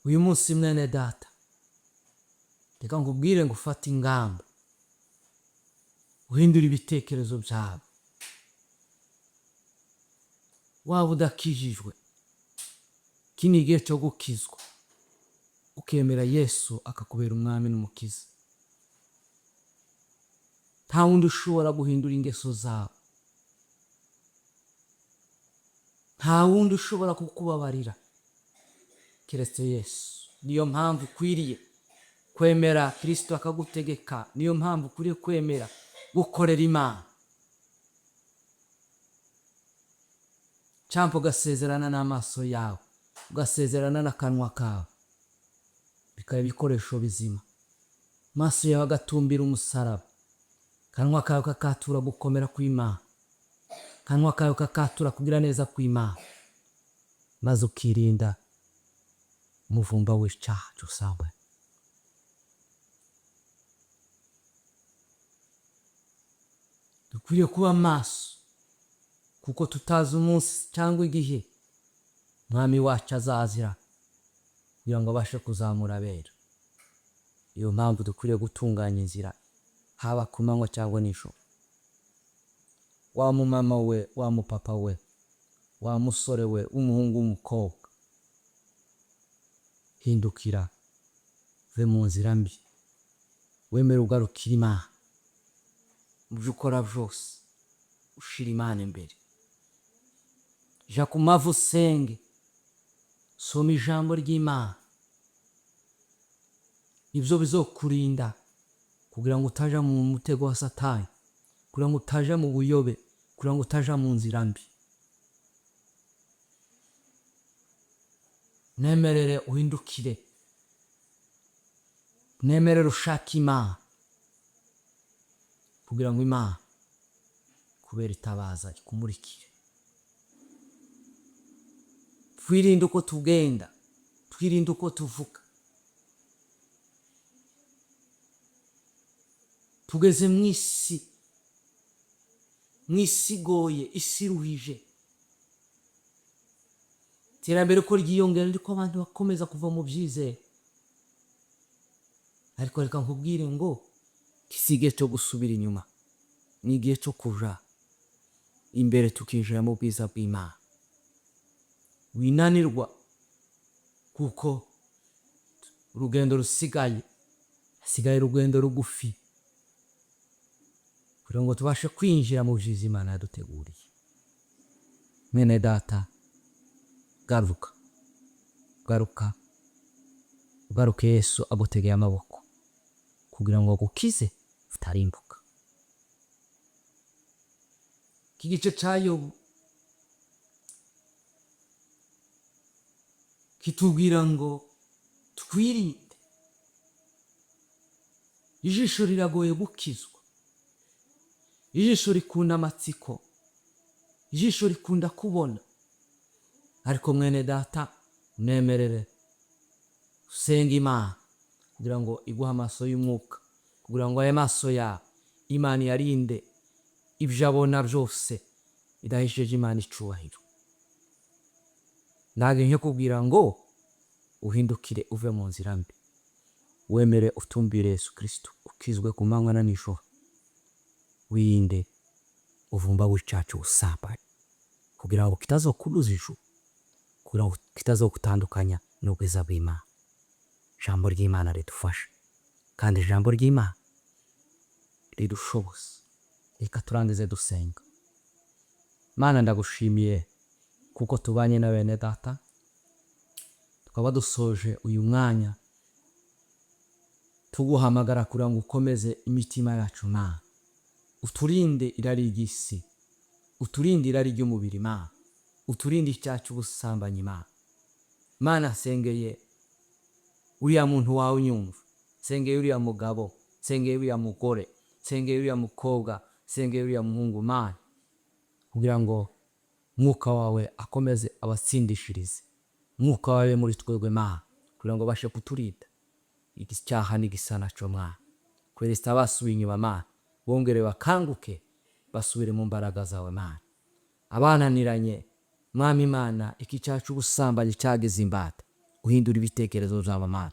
uyu munsi mwene data reka nkubwire ngo ufate ingamba uhindura ibitekerezo byawe. Waba udakijijwe, iki ni igihe cyo gukizwa ukemera Yesu akakubera umwami n'umukiza. Nta wundi ushobora guhindura ingeso zawe, nta wundi ushobora kukubabarira keretse Yesu. Niyo mpamvu ukwiriye kwemera Kristo akagutegeka. Niyo mpamvu ukwiriye kwemera gukorera Imana, cyangwa ugasezerana n'amaso yawe, ugasezerana n'akanwa kawe, bikaba ibikoresho bizima. Amaso yawe agatumbira umusaraba, akanwa kawe kakatura gukomera kw'Imana, akanwa kawe kakatura kugira neza kw'Imana, maze ukirinda umuvumba w'icyaha cy'ubusambanyi. Dukwiriye kuba maso, kuko tutazi umunsi cyangwa igihe Mwami wacu azazira kugira ngo abashe kuzamura abera. Iyo mpamvu dukwiriye gutunganya inzira, haba ku manywa cyangwa nijoro. Wa mumama we, wa mupapa we, wa musore we, umuhungu w'umukobwa, hindukira uve mu nzira mbi, wemere ugarukira Imana. Mu byo ukora byose ushira Imana imbere. Ja ku mavi usenge, soma ijambo ry'Imana. Ibyo bizokurinda kugira ngo utaja mu mutego wa Satani, kugira ngo utaja mu buyobe, kugira ngo utaja mu nzira mbi. Nemerere uhindukire, nemerere ushake Imana, kugira ngo Imana kubera itabaza ikumurikire. Twirinde uko tugenda, twirinde uko tuvuga. Tugeze mu isi igoye, isi iruhije. Iterambere ko ryiyongera, ariko abantu bakomeza kuva mu byizere. Ariko reka nkubwire ngo si igihe cyo gusubira inyuma, ni igihe cyo kuja imbere tukinjira mu bwiza bw'Imana. Winanirwa kuko urugendo hasigaye urugendo rugufi, kugira ngo tubashe kwinjira mu byiza Imana yaduteguriye. Mwene data, garuke Yesu agutegeye amaboko kugira ngo agukize utarimbuka. Iki gice cya Yobu kitubwira ngo twirinde. Ijisho riragoye gukizwa, ijisho rikunda amatsiko, ijisho rikunda kubona. Ariko mwene data, nemerere usenga Imana kugira ngo iguhe amaso y'umwuka, kugira ngo ayo maso yawe Imana yarinde ibyo abona byose idahesheje Imana icubahiro. Nage kubwira ngo uhindukire uve mu nzira mbi, wemere utumbire Yesu Kristo, ukizwe ku manywa na nijoro. Wirinde uvumba w'icyaha cy'ubusambanyi, kugira ngo kitazokuruza ijuru, kugira ngo kitazokutandukanya n'ubwiza bw'Imana. Ijambo ry'Imana ridufasha, kandi ijambo ry'Imana ridushoboza. Reka turangize dusenga. Mana, ndagushimiye kuko tubanye na bene data, tukaba dusoje uyu mwanya tuguhamagara kugira ngo ukomeze imitima yacu. Mana, uturinde irari ry'isi, uturinde irari ry'umubiri. Mana, uturinde icyaha cy'ubusambanyi. Mana, sengeye uriya muntu wawe unyumva, sengeye uriya mugabo, sengeye uriya mugore, sengeye uriya mukobwa, sengeye uriya muhungu. Mana, kugira ngo Mwuka wawe akomeze abatsindishirize, Mwuka wawe muri twebwe Mana, kugira ngo bashe kuturinda icyaha n'igisa naco. Mana, kweresta basubiye inyuma Mana, bongere bakanguke basubire mu mbaraga zawe. Mana, abananiranye Mwami Imana, iki cyaha cy'ubusambanyi cyagize imbata, uhindura ibitekerezo by'aba Mana.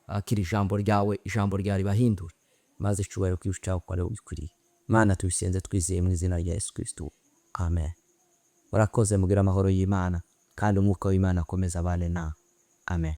Akira ijambo ryawe, ijambo ryawe ribahindure, maze icyubahiro kibi cyawe ko ari wowe ugikwiriye. Mana tubisenze twizeye mu izina rya Yesu Kristo, amen. Murakoze, mugira amahoro y'Imana kandi umwuka w'Imana akomeza abane nawe, amen.